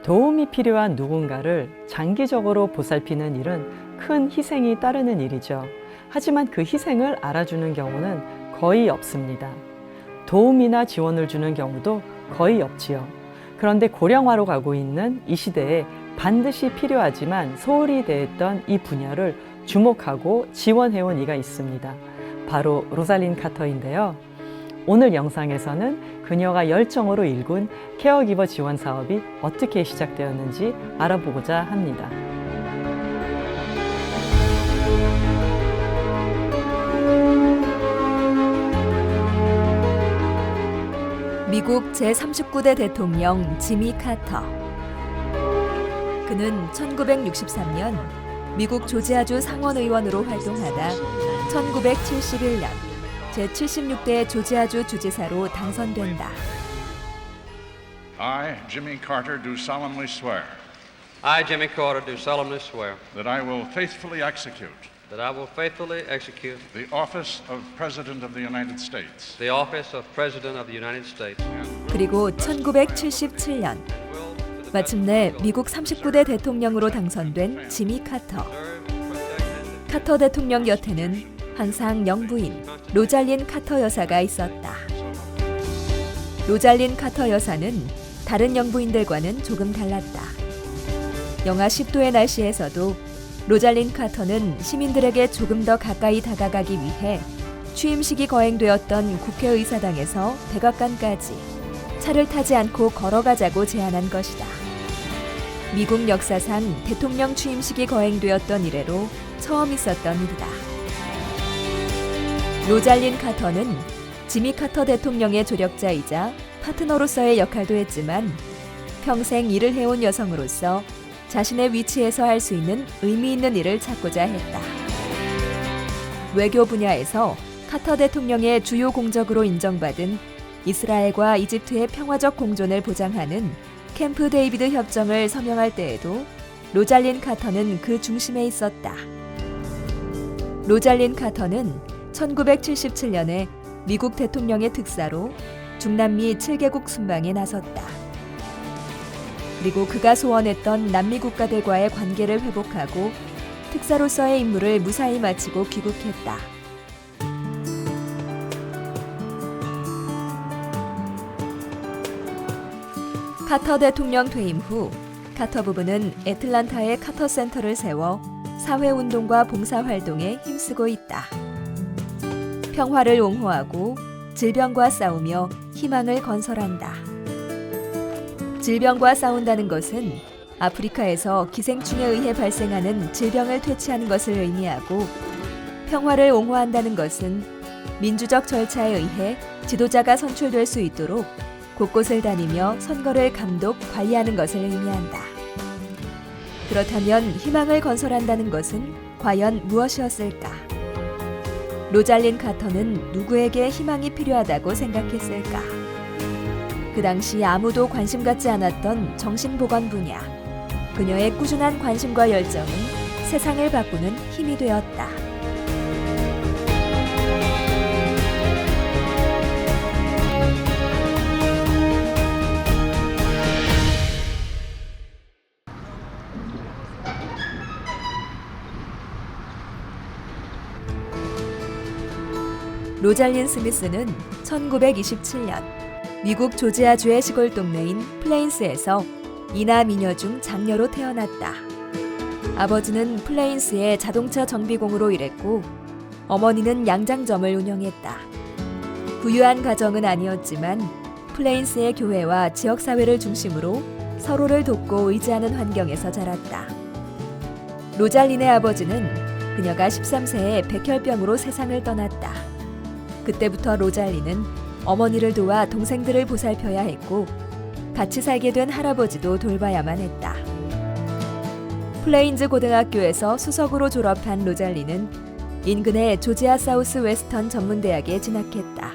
도움이 필요한 누군가를 장기적으로 보살피는 일은 큰 희생이 따르는 일이죠. 하지만 그 희생을 알아주는 경우는 거의 없습니다. 도움이나 지원을 주는 경우도 거의 없지요. 그런데 고령화로 가고 있는 이 시대에 반드시 필요하지만 소홀히 대했던 이 분야를 주목하고 지원해온 이가 있습니다. 바로 로잘린 카터인데요. 오늘 영상에서는 그녀가 열정으로 일군 케어기버 지원 사업이 어떻게 시작되었는지 알아보고자 합니다. 미국 제39대 대통령 지미 카터. 그는 1963년 미국 조지아주 상원의원으로 활동하다 1971년 제76대 조지아주 주지사로 당선된다. I, Jimmy Carter, do solemnly swear I, Jimmy Carter, do solemnly swear that I will faithfully execute that I will faithfully execute the office of President of the United States the office of President of the United States. 그리고 1977년 마침내 미국 39대 대통령으로 당선된 지미 카터. 카터 대통령 곁에는 항상 영부인 로잘린 카터 여사가 있었다. 로잘린 카터 여사는 다른 영부인들과는 조금 달랐다. 영하 10도의 날씨에서도 로잘린 카터는 시민들에게 조금 더 가까이 다가가기 위해 취임식이 거행되었던 국회의사당에서 백악관까지 차를 타지 않고 걸어가자고 제안한 것이다. 미국 역사상 대통령 취임식이 거행되었던 이래로 처음 있었던 일이다. 로잘린 카터는 지미 카터 대통령의 조력자이자 파트너로서의 역할도 했지만 평생 일을 해온 여성으로서 자신의 위치에서 할 수 있는 의미 있는 일을 찾고자 했다. 외교 분야에서 카터 대통령의 주요 공적으로 인정받은 이스라엘과 이집트의 평화적 공존을 보장하는 캠프 데이비드 협정을 서명할 때에도 로잘린 카터는 그 중심에 있었다. 로잘린 카터는 1977년에 미국 대통령의 특사로 중남미 7개국 순방에 나섰다. 그리고 그가 소원했던 남미 국가들과의 관계를 회복하고 특사로서의 임무를 무사히 마치고 귀국했다. 카터 대통령 퇴임 후 카터 부부는 애틀란타에 카터 센터를 세워 사회운동과 봉사활동에 힘쓰고 있다. 평화를 옹호하고 질병과 싸우며 희망을 건설한다. 질병과 싸운다는 것은 아프리카에서 기생충에 의해 발생하는 질병을 퇴치하는 것을 의미하고, 평화를 옹호한다는 것은 민주적 절차에 의해 지도자가 선출될 수 있도록 곳곳을 다니며 선거를 감독, 관리하는 것을 의미한다. 그렇다면 희망을 건설한다는 것은 과연 무엇이었을까? 로잘린 카터는 누구에게 희망이 필요하다고 생각했을까? 그 당시 아무도 관심 갖지 않았던 정신보건 분야. 그녀의 꾸준한 관심과 열정은 세상을 바꾸는 힘이 되었다. 로잘린 스미스는 1927년 미국 조지아주의 시골 동네인 플레인스에서 이나 미녀 중 장녀로 태어났다. 아버지는 플레인스의 자동차 정비공으로 일했고 어머니는 양장점을 운영했다. 부유한 가정은 아니었지만 플레인스의 교회와 지역사회를 중심으로 서로를 돕고 의지하는 환경에서 자랐다. 로잘린의 아버지는 그녀가 13세에 백혈병으로 세상을 떠났다. 그때부터 로잘린은 어머니를 도와 동생들을 보살펴야 했고 같이 살게 된 할아버지도 돌봐야만 했다. 플레인즈 고등학교에서 수석으로 졸업한 로잘린은 인근의 조지아 사우스 웨스턴 전문대학에 진학했다.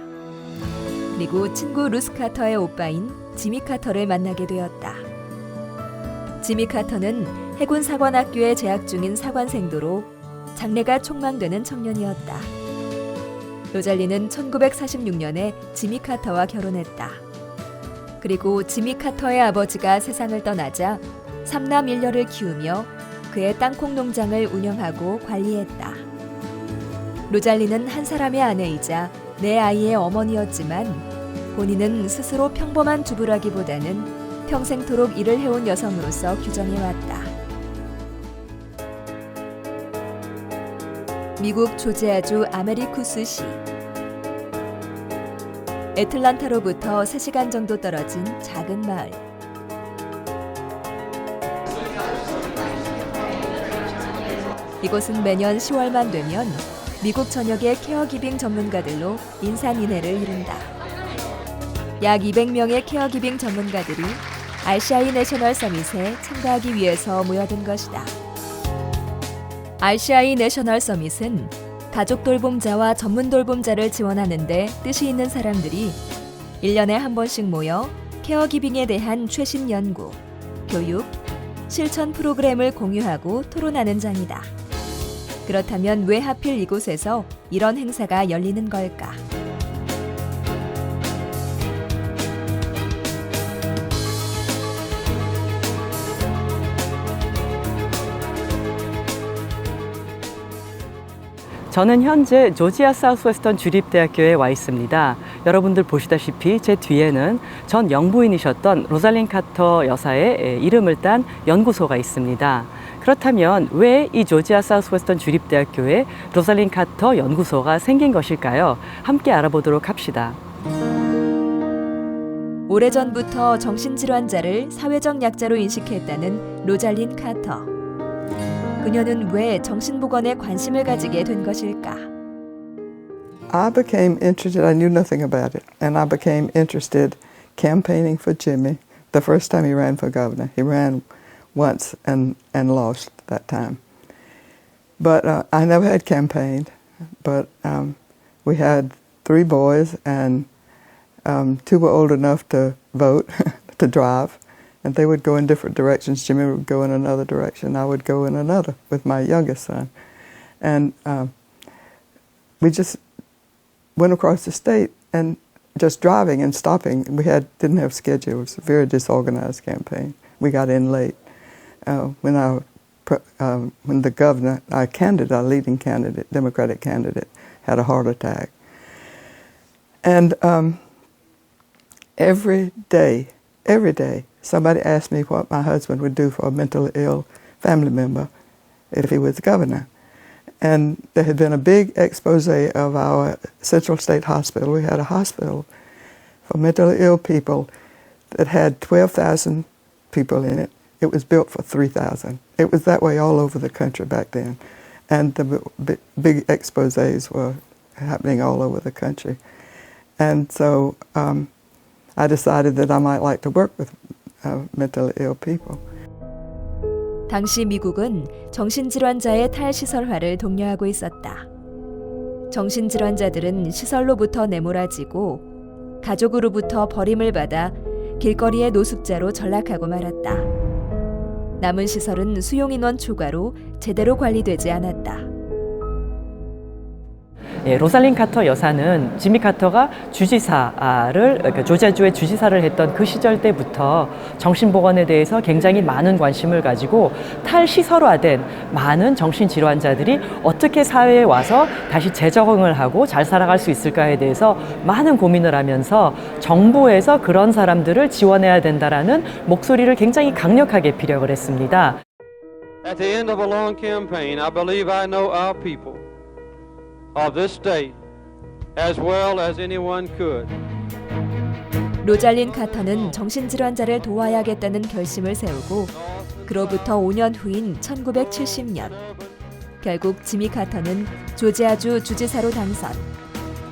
그리고 친구 루스 카터의 오빠인 지미 카터를 만나게 되었다. 지미 카터는 해군 사관학교에 재학 중인 사관생도로 장래가 촉망되는 청년이었다. 로잘린은 1946년에 지미 카터와 결혼했다. 그리고 지미 카터의 아버지가 세상을 떠나자 삼남 일녀를 키우며 그의 땅콩 농장을 운영하고 관리했다. 로잘리는 한 사람의 아내이자 네 아이의 어머니였지만 본인은 스스로 평범한 주부라기보다는 평생토록 일을 해온 여성으로서 규정해왔다. 미국 조지아주 아메리쿠스시. 애틀란타로부터 3시간 정도 떨어진 작은 마을. 이곳은 매년 10월만 되면 미국 전역의 케어기빙 전문가들로 인산인해를 이룬다. 약 200명의 케어기빙 전문가들이 RCI 내셔널 서밋에 참가하기 위해서 모여든 것이다. RCI 내셔널 서밋은 가족 돌봄자와 전문 돌봄자를 지원하는 데 뜻이 있는 사람들이 1년에 한 번씩 모여 케어기빙에 대한 최신 연구, 교육, 실천 프로그램을 공유하고 토론하는 장이다. 그렇다면 왜 하필 이곳에서 이런 행사가 열리는 걸까? 저는 현재 조지아 사우스웨스턴 주립대학교에 와 있습니다. 여러분들 보시다시피 제 뒤에는 전 영부인이셨던 로잘린 카터 여사의 이름을 딴 연구소가 있습니다. 그렇다면 왜 이 조지아 사우스웨스턴 주립대학교에 로잘린 카터 연구소가 생긴 것일까요? 함께 알아보도록 합시다. 오래전부터 정신질환자를 사회적 약자로 인식했다는 로잘린 카터. 그녀는 왜 정신보건에 관심을 가지게 된 것일까? I became interested, I knew nothing about it, and I became interested campaigning for Jimmy the first time he ran for governor. He ran once and lost that time. But I never had campaigned, but we had 3 boys and 2 were old enough to vote, to drive. And they would go in different directions. Jimmy would go in another direction. I would go in another with my youngest son. And we just went across the state and just driving and stopping. We didn't have schedule. It was a very disorganized campaign. We got in late. When the governor, our candidate, our leading candidate, Democratic candidate, had a heart attack. And every day, somebody asked me what my husband would do for a mentally ill family member if he was governor. And there had been a big expose of our Central State Hospital. We had a hospital for mentally ill people that had 12,000 people in it. It was built for 3,000. It was that way all over the country back then. And the big exposés were happening all over the country. And so I decided that I might like to work with mentally ill people. 당시 미국은 정신질환자의 탈시설화를 독려하고 있었다. 정신질환자들은 시설로부터 내몰아지고 가족으로부터 버림을 받아 길거리의 노숙자로 전락하고 말았다. 남은 시설은 수용인원 초과로 제대로 관리되지 않았다. 로잘린 카터 여사는 지미 카터가 주지사를 조지아주의 주지사를 했던 그 시절 때부터 정신보건에 대해서 굉장히 많은 관심을 가지고 탈시설화된 많은 정신질환자들이 어떻게 사회에 와서 다시 재적응을 하고 잘 살아갈 수 있을까에 대해서 많은 고민을 하면서 정부에서 그런 사람들을 지원해야 된다라는 목소리를 굉장히 강력하게 피력을 했습니다. At the end of a long campaign, I believe I know our people of this state as well as anyone could. 로잘린 카터는 정신질환자를 도와야겠다는 결심을 세우고 그로부터 5년 후인 1970년 결국 지미 카터는 조지아주 주지사로 당선,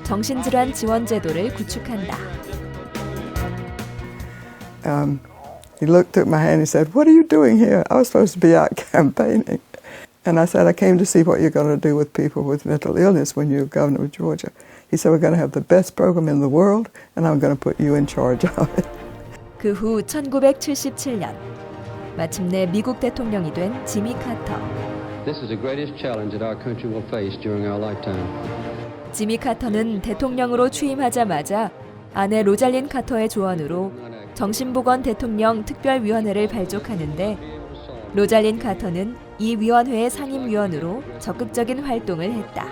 정신질환 지원 제도를 구축한다. He took my hand and said, "What are you doing here?" I was supposed to be out campaigning. And I said, "I came to see what you're going to do with people with mental illness when you're governor of Georgia." He said, "We're going to have the best program in the world, and I'm going to put you in charge of it." 그 후 1977년 마침내 미국 대통령이 된 지미 카터. This is the greatest challenge that our country will face during our lifetime. 지미 카터는 대통령으로 취임하자마자 아내 로잘린 카터의 조언으로 정신보건 대통령 특별위원회를 발족하는데 로잘린 카터는 이 위원회의 상임위원으로 적극적인 활동을 했다.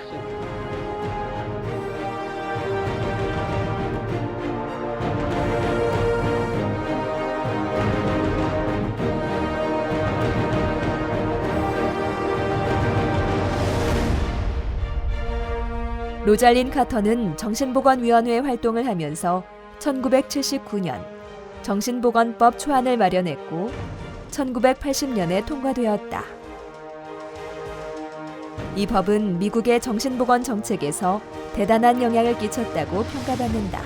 로잘린 카터는 정신보건위원회 활동을 하면서 1979년 정신보건법 초안을 마련했고 1980년에 통과되었다. 이 법은 미국의 정신보건 정책에서 대단한 영향을 끼쳤다고 평가받는다.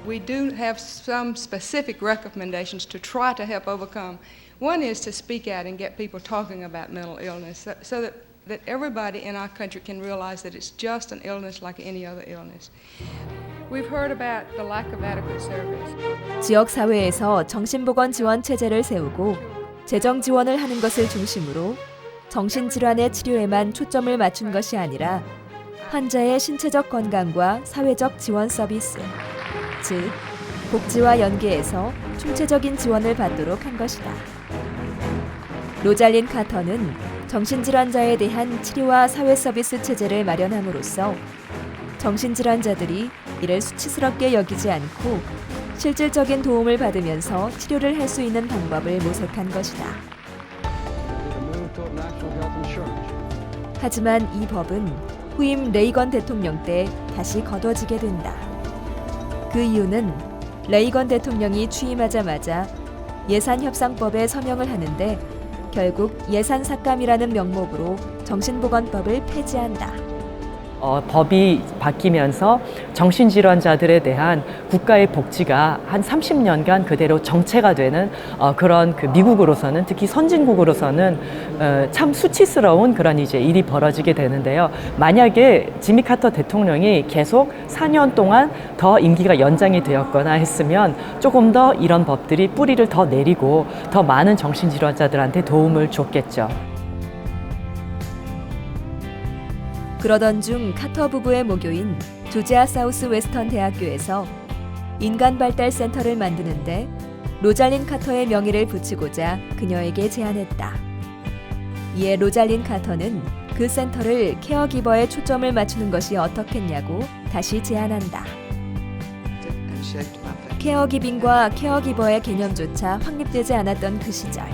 We do have some specific recommendations to try to help overcome. One is to speak out and get people talking about mental illness so that everybody in our country can realize that it's just an illness like any other illness. We've heard about the lack of adequate service. 지역 사회에서 정신보건 지원 체제를 세우고 재정 지원을 하는 것을 중심으로 정신질환의 치료에만 초점을 맞춘 것이 아니라 환자의 신체적 건강과 사회적 지원 서비스, 즉 복지와 연계해서 총체적인 지원을 받도록 한 것이다. 로잘린 카터는 정신질환자에 대한 치료와 사회 서비스 체제를 마련함으로써 정신질환자들이 이를 수치스럽게 여기지 않고 실질적인 도움을 받으면서 치료를 할 수 있는 방법을 모색한 것이다. 하지만 이 법은 후임 레이건 대통령 때 다시 거둬지게 된다. 그 이유는 레이건 대통령이 취임하자마자 예산협상법에 서명을 하는데 결국 예산삭감이라는 명목으로 정신보건법을 폐지한다. 법이 바뀌면서 정신질환자들에 대한 국가의 복지가 한 30년간 그대로 정체가 되는 그런 그 미국으로서는 특히 선진국으로서는 참 수치스러운 그런 이제 일이 벌어지게 되는데요. 만약에 지미 카터 대통령이 계속 4년 동안 더 임기가 연장이 되었거나 했으면 조금 더 이런 법들이 뿌리를 더 내리고 더 많은 정신질환자들한테 도움을 줬겠죠. 그러던 중 카터 부부의 모교인 조지아 사우스 웨스턴 대학교에서 인간발달센터를 만드는데 로잘린 카터의 명의를 붙이고자 그녀에게 제안했다. 이에 로잘린 카터는 그 센터를 케어기버에 초점을 맞추는 것이 어떻겠냐고 다시 제안한다. 케어기빙과 케어기버의 개념조차 확립되지 않았던 그 시절,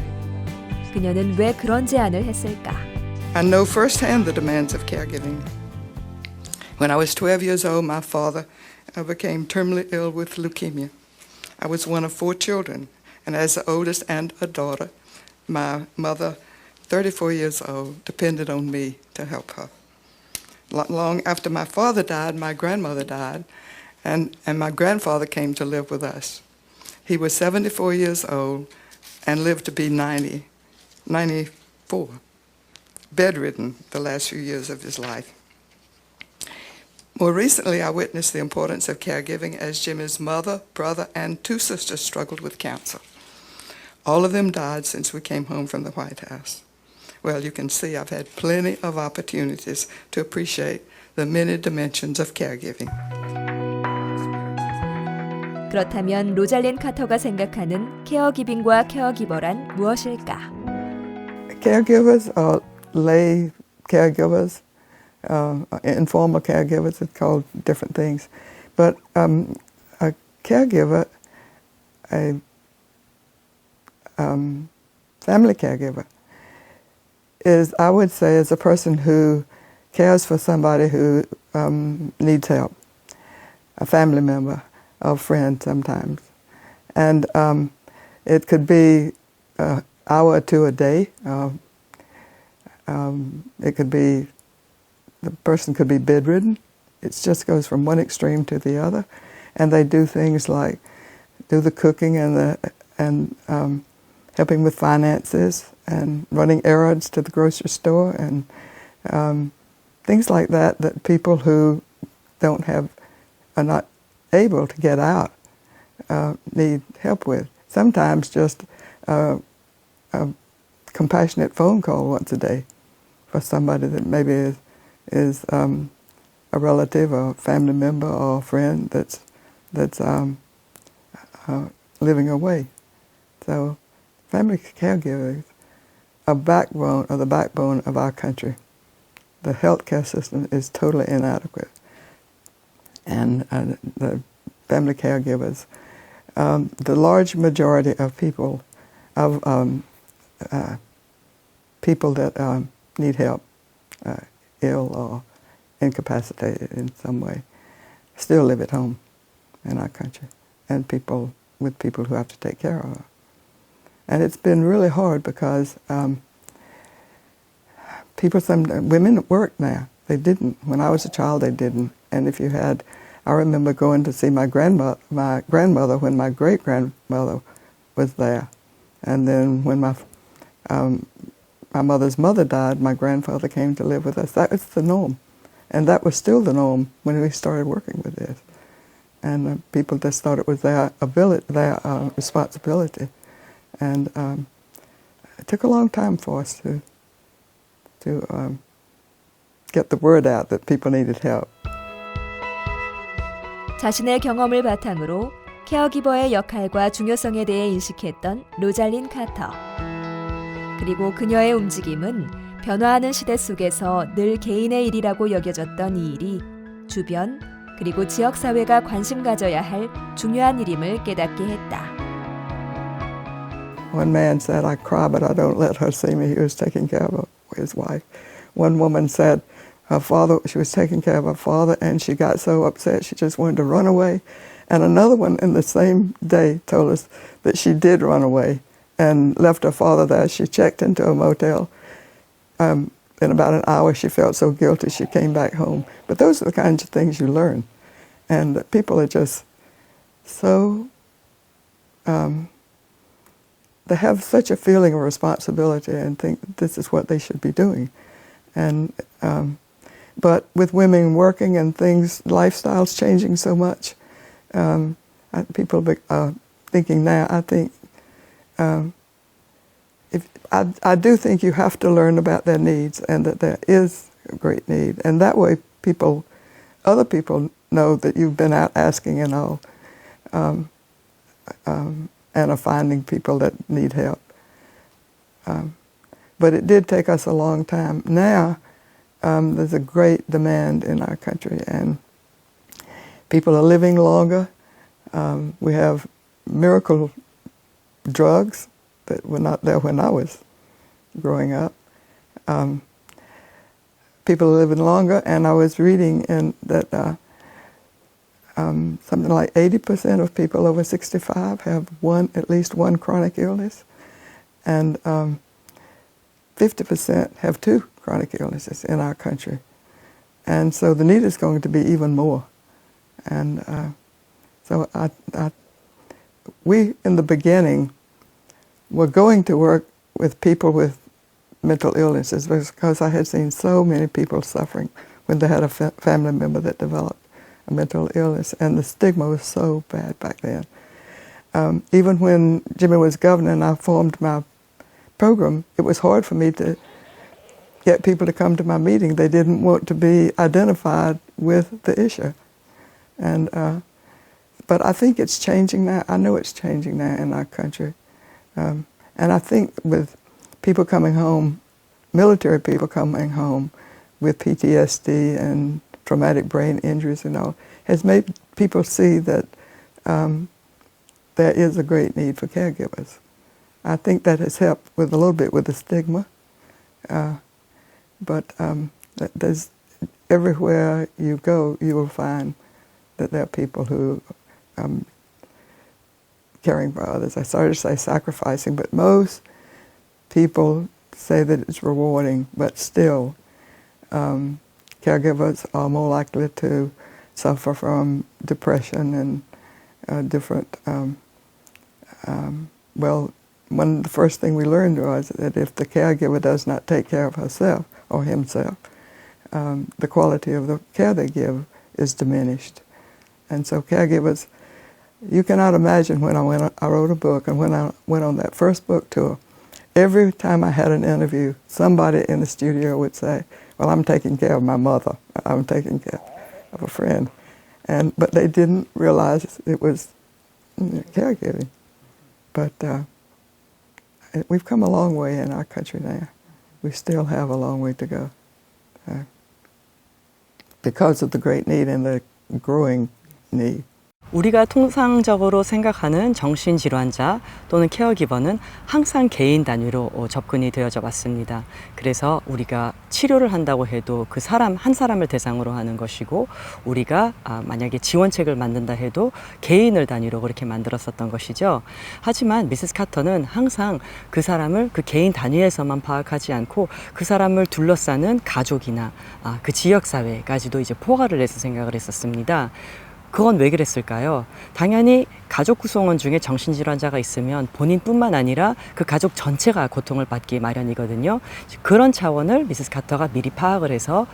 그녀는 왜 그런 제안을 했을까? I know firsthand the demands of caregiving. When I was 12 years old, my father became terminally ill with leukemia. I was one of 4 children, and as the oldest and a daughter, my mother, 34 years old, depended on me to help her. Long after my father died, my grandmother died, and my grandfather came to live with us. He was 74 years old and lived to be 94. Bedridden the last few years of his life. More recently, I witnessed the importance of caregiving as Jimmy's mother, brother, and 2 sisters struggled with cancer. All of them died since we came home from the White House. Well, you can see I've had plenty of opportunities to appreciate the many dimensions of caregiving. 그렇다면 로잘린 카터가 생각하는 케어기빙과 케어기버란 무엇일까? Caregivers are lay caregivers, informal caregivers, it's called different things. But a caregiver, a family caregiver, is, I would say, is a person who cares for somebody who needs help, a family member, a friend sometimes. And it could be an hour or 2 a day. It could be, the person could be bedridden. It just goes from one extreme to the other. And they do things like do the cooking and helping with finances and running errands to the grocery store and things like that people who are not able to get out need help with. Sometimes just a compassionate phone call once a day for somebody that maybe is a relative or family member or a friend that's living away. So family caregivers are the backbone of our country. The healthcare system is totally inadequate. And the family caregivers, the large majority of people, people that need help, ill or incapacitated in some way, still live at home in our country, and people who have to take care of her. And it's been really hard because women work now. They didn't. When I was a child, they didn't. And if you had, I remember going to see my grandmother when my great-grandmother was there. And then when my mother's mother died, my grandfather came to live with us. That was the norm. And that was still the norm when we started working with this. And people just thought it was their responsibility. And it took a long time for us to get the word out that people needed help. 자신의 경험을 바탕으로 케어기버의 역할과 중요성에 대해 인식했던 로잘린 카터. 그리고 그녀의 움직임은 변화하는 시대 속에서 늘 개인의 일이라고 여겨졌던 이 일이 주변 그리고 지역사회가 관심 가져야 할 중요한 일임을 깨닫게 했다. One man said, "I cry, but I don't let her see me." He was taking care of his wife. One woman said she was taking care of her father, and she got so upset she just wanted to run away. And another one in the same day told us that she did run away and left her father there. She checked into a motel. In about an hour, she felt so guilty she came back home. But those are the kinds of things you learn. And people are just so, they have such a feeling of responsibility and think this is what they should be doing. And but with women working and things, lifestyles changing so much, people are thinking now, I think, I do think you have to learn about their needs and that there is a great need. And that way other people know that you've been out asking and all, and are finding people that need help. But it did take us a long time. Now, there's a great demand in our country, and people are living longer. We have miracle drugs that were not there when I was growing up. People are living longer, and I was reading that something like 80% of people over 65 have at least one chronic illness, and 50% have 2 chronic illnesses in our country. And so the need is going to be even more. And so we, in the beginning, were going to work with people with mental illnesses because I had seen so many people suffering when they had a family member that developed a mental illness, and the stigma was so bad back then. Even when Jimmy was governor and I formed my program, it was hard for me to get people to come to my meeting. They didn't want to be identified with the issue. And but I think it's changing now. I know it's changing now in our country. And I think with people coming home, military people coming home with PTSD and traumatic brain injuries and all, has made people see that there is a great need for caregivers. I think that has helped with a little bit with the stigma. But there's, everywhere you go, you will find that there are people who caring for others. I started to say sacrificing, but most people say that it's rewarding, but still caregivers are more likely to suffer from depression and different, well, the first thing we learned was that if the caregiver does not take care of herself or himself, the quality of the care they give is diminished. And so caregivers, you cannot imagine when I wrote a book and when I went on that first book tour, every time I had an interview, somebody in the studio would say, well, I'm taking care of my mother, I'm taking care of a friend. But they didn't realize it was caregiving. but we've come a long way in our country now. We still have a long way to go because of the great need and the growing need. 우리가 통상적으로 생각하는 정신질환자 또는 케어기버는 항상 개인 단위로 접근이 되어져 왔습니다. 그래서 우리가 치료를 한다고 해도 그 사람 한 사람을 대상으로 하는 것이고 우리가 만약에 지원책을 만든다 해도 개인을 단위로 그렇게 만들었었던 것이죠. 하지만 미세스 카터는 항상 그 사람을 그 개인 단위에서만 파악하지 않고 그 사람을 둘러싸는 가족이나 그 지역사회까지도 이제 포괄을 해서 생각을 했었습니다. 그건 왜 그랬을까요? 당연히 가족 구성원 중에 정신질환자가 있으면 본인뿐만 아니라 그 가족 전체가 고통을 받기 마련이거든요. 그런 차원을 미세스 카터가 미리 파악을 해서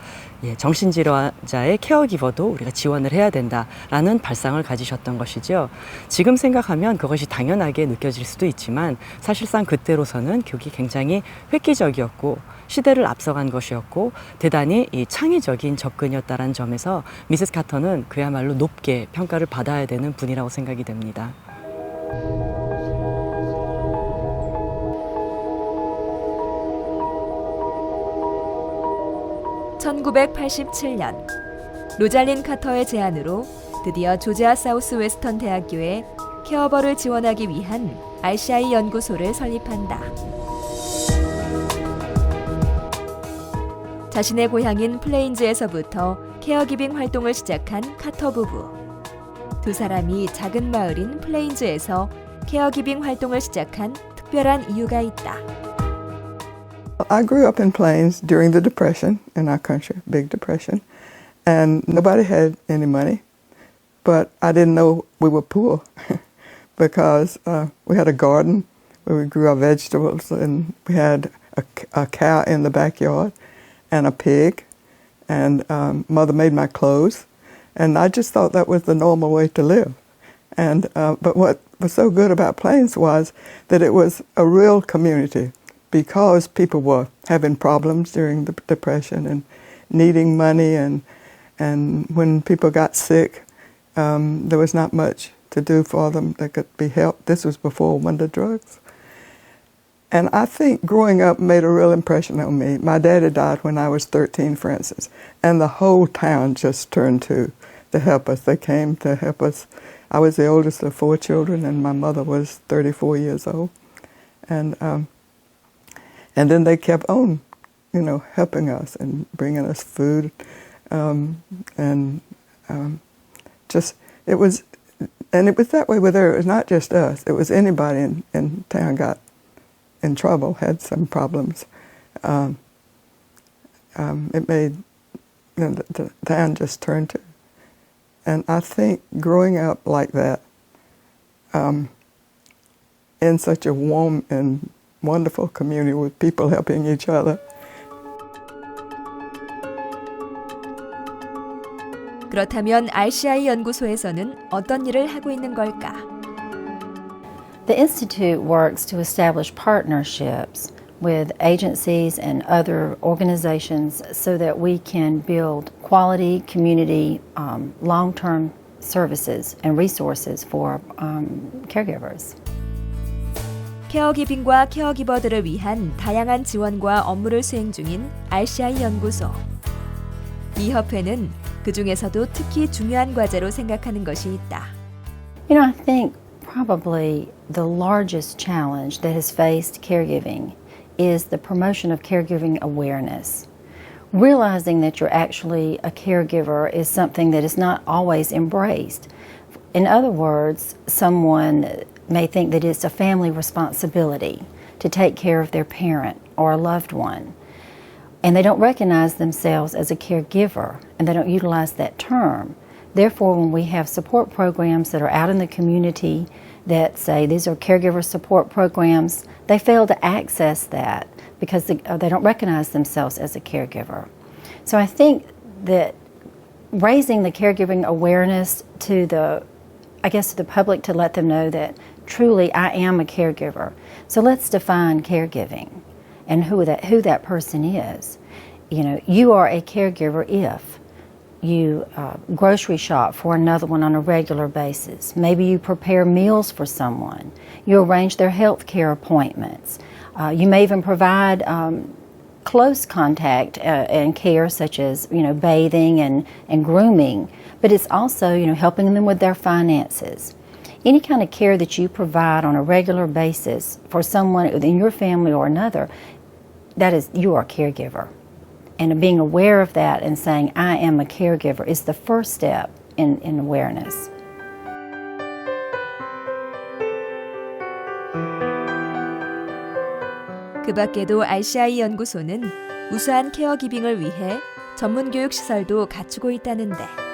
정신질환자의 케어기버도 우리가 지원을 해야 된다라는 발상을 가지셨던 것이죠. 지금 생각하면 그것이 당연하게 느껴질 수도 있지만 사실상 그때로서는 그게 굉장히 획기적이었고 시대를 앞서간 것이었고 대단히 창의적인 접근이었다는 점에서 미세스 카터는 그야말로 높게 평가를 받아야 되는 분이라고 생각이 됩니다. 1987년 로잘린 카터의 제안으로 드디어 조지아 사우스 웨스턴 대학교에 케어버를 지원하기 위한 RCI 연구소를 설립한다. 자신의 고향인 플레인즈에서부터 케어기빙 활동을 시작한 카터 부부. 두 사람이 작은 마을인 플레인즈에서 케어기빙 활동을 시작한 특별한 이유가 있다. I grew up in Plains during the Depression in our country, Big Depression, and nobody had any money, but I didn't know we were poor because we had a garden where we grew our vegetables, and we had a cow in the backyard and a pig, and Mother made my clothes, and I just thought that was the normal way to live. And but what was so good about Plains was that it was a real community, because people were having problems during the Depression and needing money, and when people got sick, there was not much to do for them that could be helped. This was before wonder drugs. And I think growing up made a real impression on me. My daddy died when I was 13, for instance, and the whole town just turned to help us. They came to help us. I was the oldest of 4 children, and my mother was 34 years old. And then they kept on, helping us and bringing us food, it was that way with her. It was not just us. It was anybody in town got in trouble, had some problems. It made the town just turn to. And I think growing up like that, in such a warm and wonderful community with people helping each other. 그렇다면 RCI 연구소에서는 어떤 일을 하고 있는 걸까? The Institute works to establish partnerships with agencies and other organizations so that we can build quality community long-term services and resources for caregivers. 케어기빙과 케어기버들을 위한 다양한 지원과 업무를 수행 중인 RCI 연구소. 이 협회는 그 중에서도 특히 중요한 과제로 생각하는 것이 있다. I think probably the largest challenge that has faced caregiving is the promotion of caregiving awareness. Realizing that you're actually a caregiver is something that is not always embraced. In other words, someone may think that it's a family responsibility to take care of their parent or a loved one, and they don't recognize themselves as a caregiver, and they don't utilize that term. Therefore, when we have support programs that are out in the community that say these are caregiver support programs, they fail to access that because they don't recognize themselves as a caregiver. So I think that raising the caregiving awareness to the public, to let them know that truly I am a caregiver. So let's define caregiving and who that person is. You are a caregiver if you grocery shop for another one on a regular basis. Maybe you prepare meals for someone. You arrange their health care appointments. You may even provide close contact and care, such as bathing and grooming. But it's also helping them with their finances. Any kind of care that you provide on a regular basis for someone in your family or another, that is, you are a caregiver. And being aware of that and saying, I am a caregiver, is the first step in awareness. 그 밖에도 RCI 연구소는 우수한 케어기빙을 위해 전문 교육 시설도 갖추고 있다는데.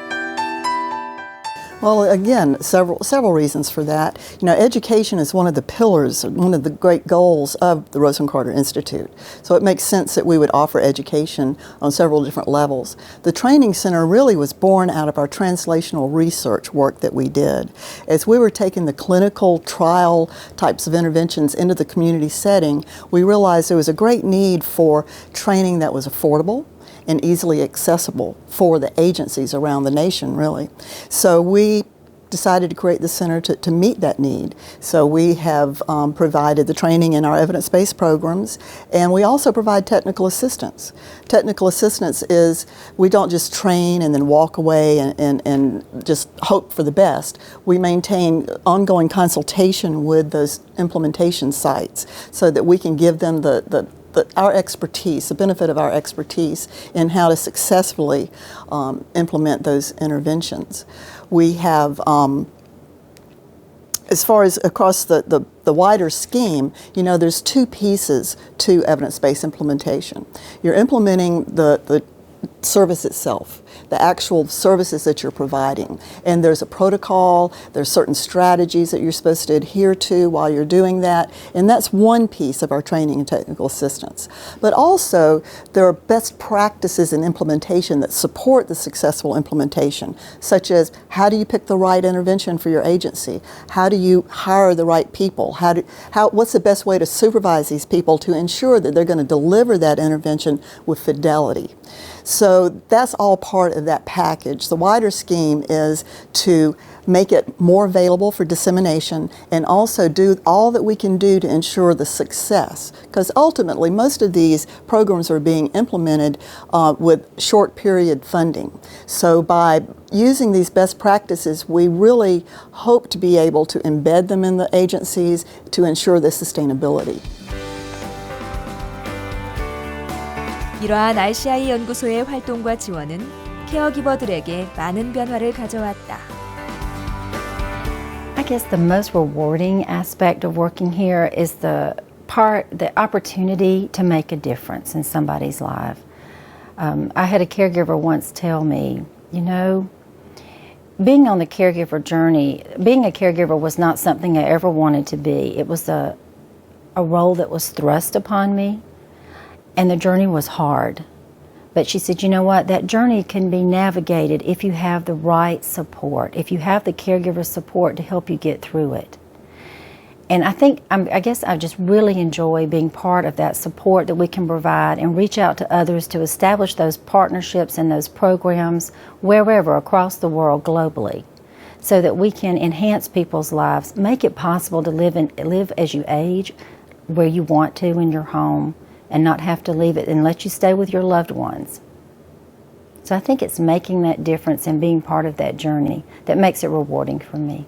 Well, again, several reasons for that. Education is one of the pillars, one of the great goals of the Rosalynn Carter Institute. So it makes sense that we would offer education on several different levels. The training center really was born out of our translational research work that we did. As we were taking the clinical trial types of interventions into the community setting, we realized there was a great need for training that was affordable and easily accessible for the agencies around the nation, really. So we decided to create the center to meet that need. So we have provided the training in our evidence-based programs, and we also provide technical assistance. Technical assistance is, we don't just train and then walk away and just hope for the best. We maintain ongoing consultation with those implementation sites so that we can give them our expertise, the benefit of our expertise in how to successfully implement those interventions. We have, as far as across the wider scheme, there's two pieces to evidence-based implementation. You're implementing the service itself, the actual services that you're providing. And there's a protocol, there's certain strategies that you're supposed to adhere to while you're doing that. And that's one piece of our training and technical assistance. But also, there are best practices in implementation that support the successful implementation, such as how do you pick the right intervention for your agency? How do you hire the right people? What's the best way to supervise these people to ensure that they're going to deliver that intervention with fidelity? So that's all part of that package. The wider scheme is to make it more available for dissemination and also do all that we can do to ensure the success. Because ultimately, most of these programs are being implemented with short period funding. So by using these best practices, we really hope to be able to embed them in the agencies to ensure their sustainability. 이러한 RCI 연구소의 활동과 지원은 케어기버들에게 많은 변화를 가져왔다. I guess the most rewarding aspect of working here is the opportunity to make a difference in somebody's life. I had a caregiver once tell me, being on the caregiver journey, being a caregiver was not something I ever wanted to be. It was a role that was thrust upon me. And the journey was hard. But she said, you know what, that journey can be navigated if you have the right support, if you have the caregiver support to help you get through it. And I guess I just really enjoy being part of that support that we can provide and reach out to others to establish those partnerships and those programs wherever across the world globally, so that we can enhance people's lives, make it possible to live as you age where you want to in your home, and not have to leave it and let you stay with your loved ones. So I think it's making that difference and being part of that journey that makes it rewarding for me.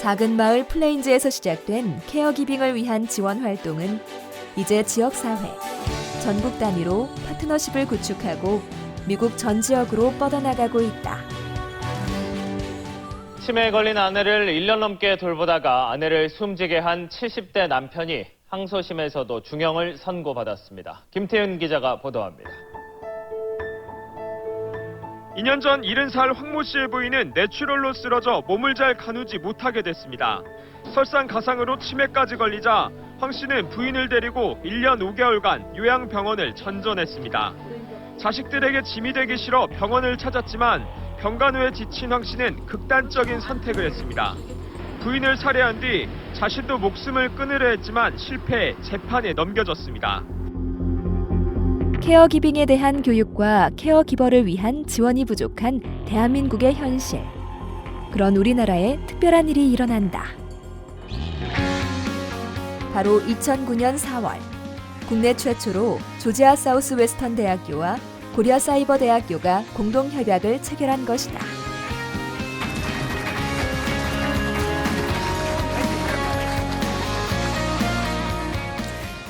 작은 마을 플레인즈에서 시작된 케어기빙을 위한 지원 활동은 이제 지역사회, 전국 단위로 파트너십을 구축하고 미국 전 지역으로 뻗어나가고 있다. 치매에 걸린 아내를 1년 넘게 돌보다가 아내를 숨지게 한 70대 남편이 항소심에서도 중형을 선고받았습니다. 김태윤 기자가 보도합니다. 2년 전 70살 황모 씨의 부인은 뇌출혈로 쓰러져 몸을 잘 가누지 못하게 됐습니다. 설상가상으로 치매까지 걸리자 황 씨는 부인을 데리고 1년 5개월간 요양병원을 전전했습니다. 자식들에게 짐이 되기 싫어 병원을 찾았지만 병간 후에 지친 황 씨는 극단적인 선택을 했습니다. 부인을 살해한 뒤 자신도 목숨을 끊으려 했지만 실패해 재판에 넘겨졌습니다. 케어기빙에 대한 교육과 케어기버를 위한 지원이 부족한 대한민국의 현실. 그런 우리나라에 특별한 일이 일어난다. 바로 2009년 4월, 국내 최초로 조지아 사우스 웨스턴 대학교와 고려 사이버 대학교가 공동 협약을 체결한 것이다.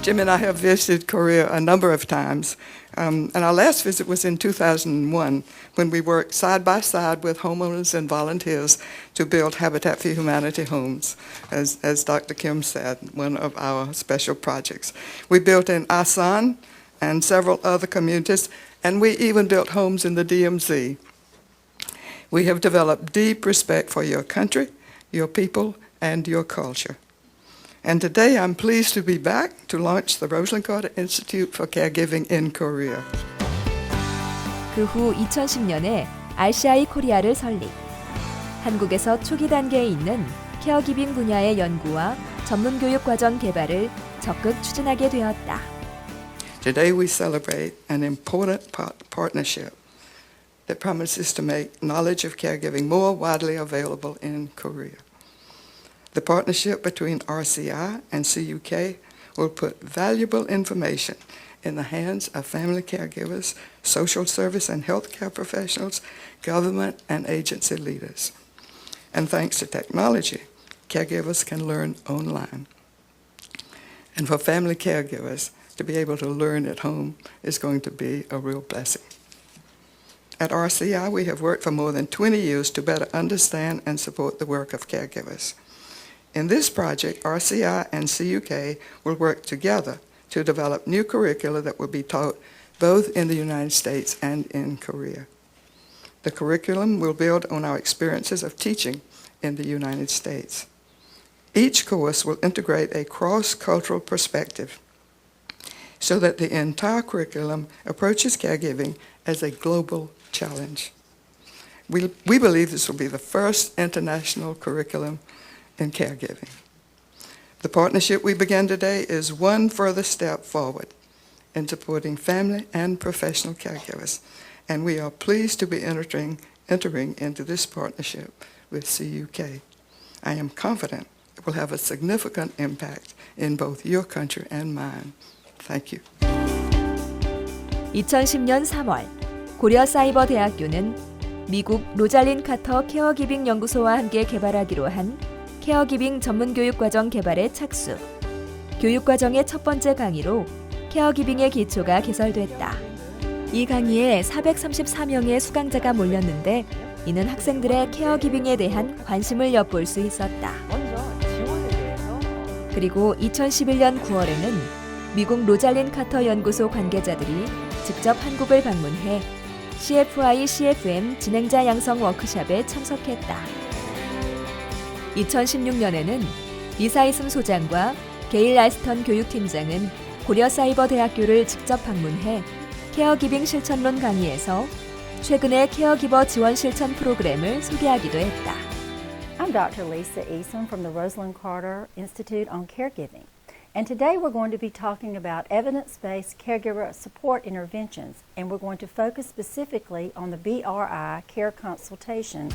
Jim and I have visited Korea a number of times, and our last visit was in 2001 when we worked side by side with homeowners and volunteers to build Habitat for Humanity homes, as Dr. Kim said, one of our special projects. We built in Asan and several other communities, and we even built homes in the DMZ. We have developed deep respect for your country, your people, and your culture. And today I'm pleased to be back to launch the Rosalind Carter Institute for Caregiving in Korea. 그 후 2010년에 RCI 코리아를 설립. 한국에서 초기 단계에 있는 케어기빙 분야의 연구와 전문 교육 과정 개발을 적극 추진하게 되었다. Today we celebrate an important partnership that promises to make knowledge of caregiving more widely available in Korea. The partnership between RCI and CUK will put valuable information in the hands of family caregivers, social service and healthcare professionals, government and agency leaders. And thanks to technology, caregivers can learn online. And for family caregivers, to be able to learn at home is going to be a real blessing. At RCI, we have worked for more than 20 years to better understand and support the work of caregivers. In this project, RCI and CUK will work together to develop new curricula that will be taught both in the United States and in Korea. The curriculum will build on our experiences of teaching in the United States. Each course will integrate a cross-cultural perspective so that the entire curriculum approaches caregiving as a global challenge. We believe this will be the first international curriculum in caregiving. The partnership we begin today is one further step forward in supporting family and professional caregivers, and we are pleased to be entering into this partnership with CUK. I am confident it will have a significant impact in both your country and mine. Thank you. 2010년 3월, 고려 사이버 대학교는 미국 로잘린 카터 케어기빙 연구소와 함께 개발하기로 한 케어기빙 전문교육과정 개발에 착수. 교육과정의 첫 번째 강의로 케어기빙의 기초가 개설됐다. 이 강의에 434명의 수강자가 몰렸는데 이는 학생들의 케어기빙에 대한 관심을 엿볼 수 있었다. 그리고 2011년 9월에는 미국 로잘린 카터 연구소 관계자들이 직접 한국을 방문해 CFI, CFM 진행자 양성 워크숍에 참석했다. 2016년에는 이사이슴 소장과 게일 알스턴 교육팀장은 고려 사이버 대학교를 직접 방문해 케어기빙 실천론 강의에서 최근의 케어기버 지원 실천 프로그램을 소개하기도 했다. I'm Dr. Lisa Eason from the Rosalind Carter Institute on Caregiving. And today we're going to be talking about evidence-based caregiver support interventions, and we're going to focus specifically on the BRI care consultation.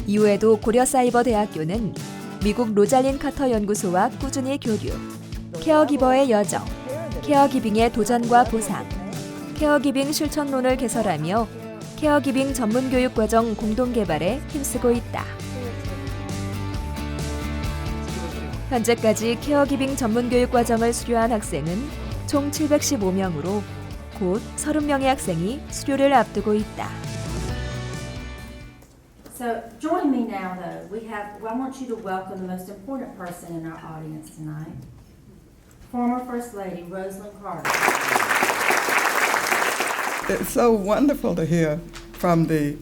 이후에도 고려 사이버 대학교는 미국 로잘린 카터 연구소와 꾸준히 교류, 케어기버의 여정, 케어기빙의 도전과 보상, 케어기빙 실천론을 개설하며 케어기빙 전문교육과정 공동개발에 힘쓰고 있다. 현재까지 케어기빙 전문교육과정을 수료한 학생은 총 715명으로 곧 30명의 학생이 수료를 앞두고 있다. So join me now, though. I want you to welcome the most important person in our audience tonight, former First Lady Rosalind Carter. It's so wonderful to hear from the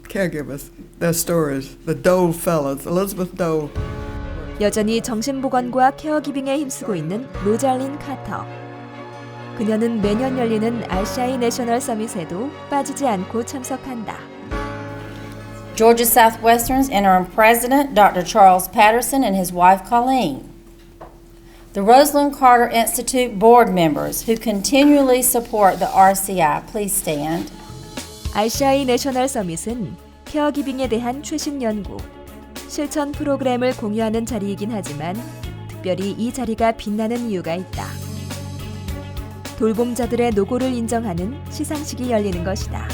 caregivers, their stories, the Dole fellows, Elizabeth Dole. 여전히 정신보건과 케어기빙에 힘쓰고 있는 로잘린 카터. 그녀는 매년 열리는 RCI 내셔널 서밋에도 빠지지 않고 참석한다. Georgia Southwestern's interim president, Dr. Charles Patterson, and his wife, Colleen. The Rosalind Carter Institute board members who continually support the RCI, please stand. RCI 내셔널 서밋은 케어기빙에 대한 최신 연구, 실천 프로그램을 공유하는 자리이긴 하지만 특별히 이 자리가 빛나는 이유가 있다. 돌봄자들의 노고를 인정하는 시상식이 열리는 것이다.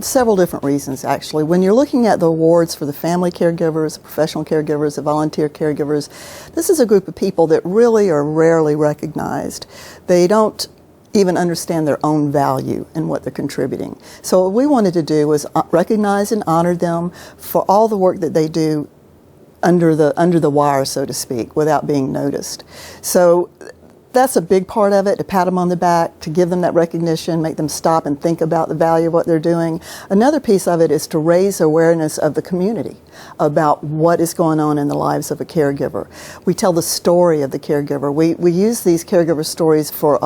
Several different reasons, actually. When you're looking at the awards for the family caregivers, the professional caregivers, the volunteer caregivers, this is a group of people that really are rarely recognized. They don't even understand their own value and what they're contributing. So what we wanted to do was recognize and honor them for all the work that they do under the wire, so to speak, without being noticed. So that's a big part of it, to pat them on the back, to give them that recognition, make them stop and think about the value of what they're doing. Another piece of it is to raise awareness of the community about what is going on in the lives of a caregiver. We tell the story of the caregiver. We use these caregiver stories for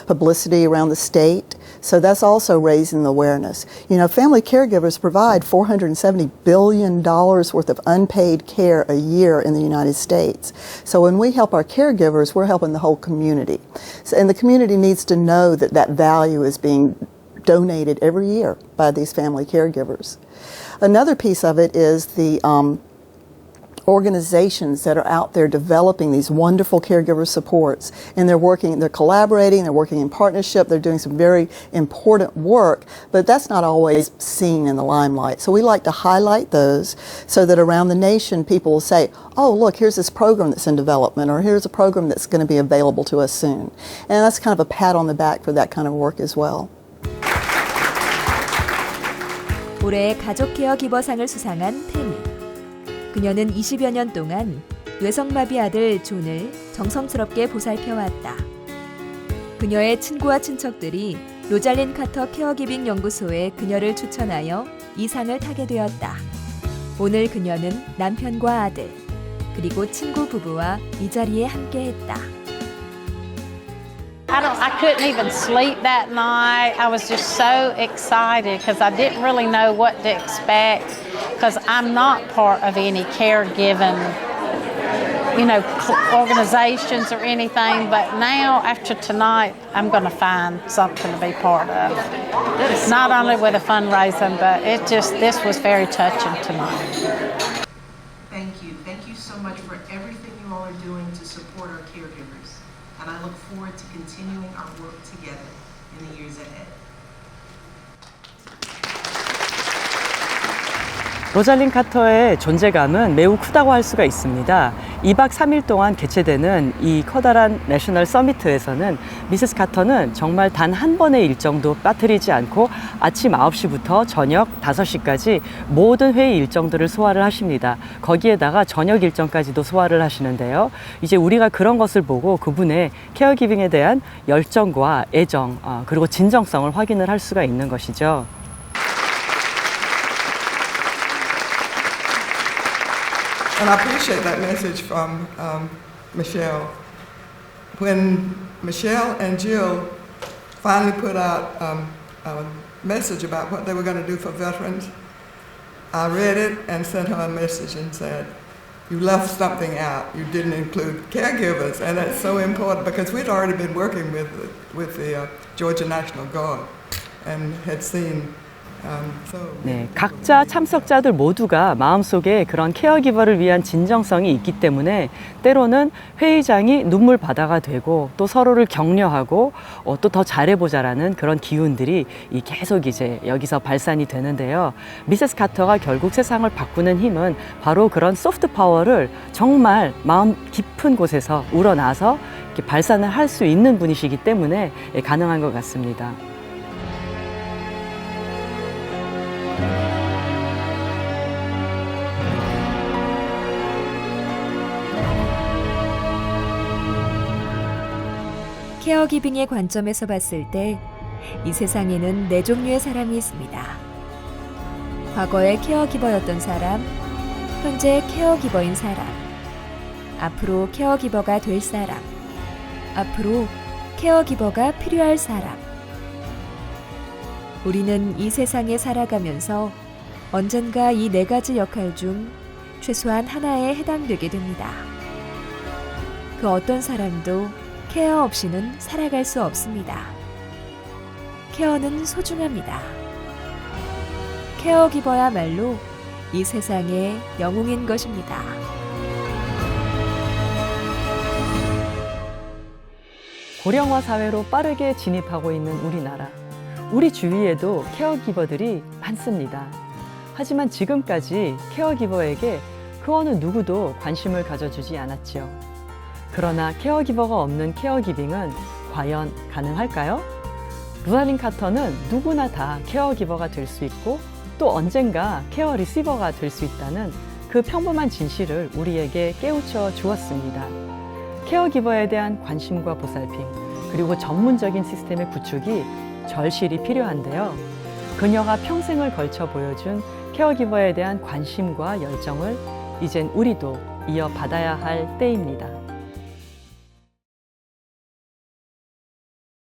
publicity around the state, so that's also raising the awareness. You know, family caregivers provide $470 billion worth of unpaid care a year in the United States. So when we help our caregivers, we're helping the whole community. So, and the community needs to know that that value is being donated every year by these family caregivers. Another piece of it is the organizations that are out there developing these wonderful caregiver supports, and they're collaborating, they're working in partnership, they're doing some very important work, but that's not always seen in the limelight. So we like to highlight those so that around the nation people will say, oh, look, here's this program that's in development, or here's a program that's going to be available to us soon. And that's kind of a pat on the back for that kind of work as well. 올해 가족 케어 기버상을 수상한 테미. 그녀는 20여 년 동안 뇌성마비 아들 존을 정성스럽게 보살펴왔다. 그녀의 친구와 친척들이 로잘린 카터 케어기빙 연구소에 그녀를 추천하여 이 상을 타게 되었다. 오늘 그녀는 남편과 아들, 그리고 친구 부부와 이 자리에 함께했다. I couldn't even sleep that night. I was just so excited because I didn't really know what to expect because I'm not part of any caregiving, organizations or anything. But now, after tonight, I'm going to find something to be part of. Not only with a fundraising, but this was very touching tonight. Thank you. Thank you so much for everything you all are doing to support our caregivers. And I look forward to continuing our work together in the years ahead. 로잘린 카터의 존재감은 매우 크다고 할 수가 있습니다. 2박 3일 동안 개최되는 이 커다란 내셔널 서미트에서는 미세스 카터는 정말 단 한 번의 일정도 빠뜨리지 않고 아침 9시부터 저녁 5시까지 모든 회의 일정들을 소화를 하십니다. 거기에다가 저녁 일정까지도 소화를 하시는데요. 이제 우리가 그런 것을 보고 그분의 케어기빙에 대한 열정과 애정, 그리고 진정성을 확인을 할 수가 있는 것이죠. And I appreciate that message from Michelle. When Michelle and Jill finally put out a message about what they were going to do for veterans, I read it and sent her a message and said, you left something out. You didn't include caregivers, and that's so important because we'd already been working with the Georgia National Guard and had seen 네, 각자 참석자들 모두가 마음속에 그런 케어기버를 위한 진정성이 있기 때문에 때로는 회의장이 눈물 바다가 되고 또 서로를 격려하고 또 더 잘해보자라는 그런 기운들이 계속 이제 여기서 발산이 되는데요. 미세스 카터가 결국 세상을 바꾸는 힘은 바로 그런 소프트 파워를 정말 마음 깊은 곳에서 우러나서 이렇게 발산을 할 수 있는 분이시기 때문에 가능한 것 같습니다. 케어기빙의 관점에서 봤을 때 이 세상에는 네 종류의 사람이 있습니다. 과거의 케어기버였던 사람, 현재 케어기버인 사람, 앞으로 케어기버가 될 사람, 앞으로 케어기버가 필요할 사람. 우리는 이 세상에 살아가면서 언젠가 이 네 가지 역할 중 최소한 하나에 해당되게 됩니다. 그 어떤 사람도 케어 없이는 살아갈 수 없습니다. 케어는 소중합니다. 케어기버야말로 이 세상의 영웅인 것입니다. 고령화 사회로 빠르게 진입하고 있는 우리나라. 우리 주위에도 케어기버들이 많습니다. 하지만 지금까지 케어기버에게 그 어느 누구도 관심을 가져주지 않았지요. 그러나 케어기버가 없는 케어기빙은 과연 가능할까요? 루살린 카터는 누구나 다 케어기버가 될 수 있고 또 언젠가 케어 리시버가 될 수 있다는 그 평범한 진실을 우리에게 깨우쳐 주었습니다. 케어기버에 대한 관심과 보살핌, 그리고 전문적인 시스템의 구축이 절실히 필요한데요. 그녀가 평생을 걸쳐 보여준 케어기버에 대한 관심과 열정을 이젠 우리도 이어받아야 할 때입니다.